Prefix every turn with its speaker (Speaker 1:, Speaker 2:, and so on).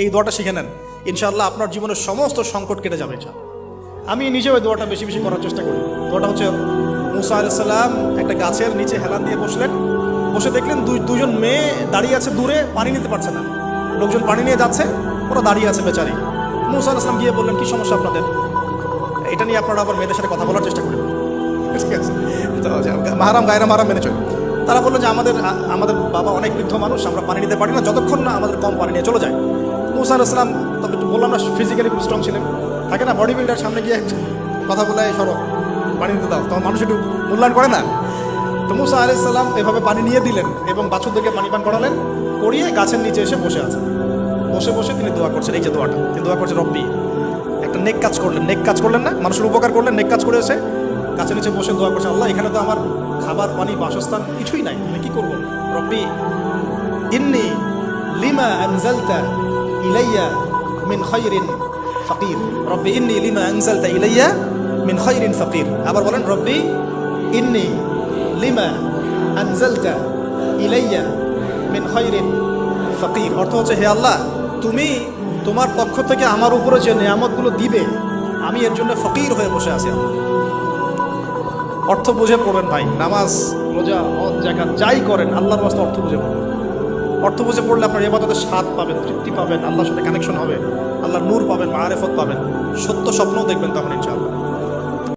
Speaker 1: এই দোয়াটা শিখে নেন, ইনশাআল্লাহ আপনার জীবনের সমস্ত সংকট কেটে যাবে। আমি নিজেও এই দোয়াটা বেশি বেশি করার চেষ্টা করি। দোয়াটা হচ্ছে, মুসা আলাইহিস সালাম একটা গাছের নিচে হেলান দিয়ে বসলেন, বসে দেখলেন দুজন মেয়ে দাঁড়িয়ে আছে দূরে, পানি নিতে পারছে না। লোকজন পানি নিয়ে যাচ্ছে, ওরা দাঁড়িয়ে আছে বেচারি। মুসা আলাইহিস সালাম গিয়ে বললেন, কি সমস্যা আপনাদের? এটা নিয়ে আপনারা আবার মেয়েদের সাথে কথা বলার চেষ্টা করেন, ঠিক আছে? মাহারাম গায়রা মাহারাম মেনে চলুন। তারা বললো যে আমাদের বাবা অনেক বৃদ্ধ মানুষ, আমরা পানি নিতে পারি না যতক্ষণ না আমাদের কম পানি নিয়ে চলে যায়। মুসা আলাইহিস সালাম, তবে বললাম না ফিজিক্যালি খুব স্ট্রং ছিলেন, থাকে না বডি বিল্ডার, সামনে গিয়ে কথা বলে সরো পানি দিতে দাও, তখন মানুষ একটু মূল্যায়ন করে না। তো মুসা আলাইহিস সালাম এভাবে পানি নিয়ে দিলেন এবং বাছুরদেরকে পানি পান করালেন, করিয়ে গাছের নিচে এসে বসে আছেন। বসে বসে তিনি দোয়া করছেন, এই যে দোয়াটা তিনি দোয়া করছেন, রব্বি, একটা নেক কাজ করলেন, নেক কাজ করলেন না, মানুষের উপকার করলেন, নেক কাজ করে এসে গাছের নিচে বসে দোয়া করছেন, আল্লাহ এখানে তো আমার খাবার পানি বাসস্থান কিছুই নাই, আমি কি করবো? রব্বি ইন্নি লিমা আনজালতা ইলাইয়া মিন খায়রিন ফাকির, রব্বি ইন্নি লিমা আনজালতা ইলাইয়া মিন খায়রিন ফাকির। আবার বলেন, রব্বি ইন্নি লিমা আনজালতা ইলাইয়া মিন খায়রিন ফাকির। অর্থ হচ্ছে, হে আল্লাহ, তুমি তোমার পক্ষ থেকে আমার উপরে যে নিয়ামতগুলো দিবে, আমি এর জন্য ফকির হয়ে বসে আছি। অর্থ বুঝে পড়বেন ভাই, নামাজ রোজা হজ যাকাত যাই করেন আল্লাহর রাস্তায় অর্থ বুঝে পড়বেন। অর্থ বুঝে পড়লে আপনার ইবাদতের স্বাদ পাবেন, তৃপ্তি পাবেন, আল্লাহর সাথে কানেকশন হবে, আল্লাহর নূর পাবেন, মাআরিফত পাবেন, সত্য স্বপ্নও দেখবেন তখন ইনশাআল্লাহ।